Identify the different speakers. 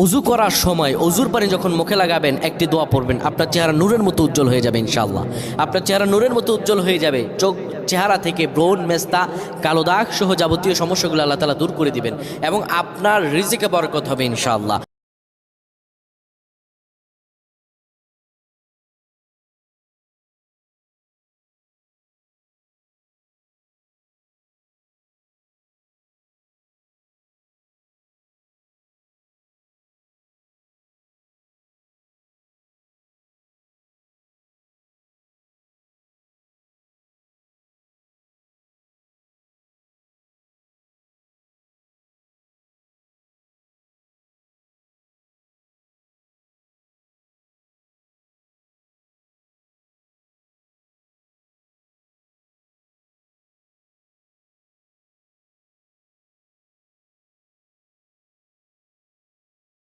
Speaker 1: অজু করার সময় অজুর পানি যখন মুখে লাগাবেন একটি দোয়া পড়বেন, আপনার চেহারা নূরের মতো উজ্জ্বল হয়ে যাবে ইনশাআল্লাহ। আপনার চেহারা নূরের মতো উজ্জ্বল হয়ে যাবে, চেহারা থেকে ব্রণ, মেস্তা, কালো দাগ সহ যাবতীয় সমস্যাগুলো আল্লাহ তাআলা দূর করে দিবেন এবং আপনার রিজিকে বরকত হবে ইনশাআল্লাহ।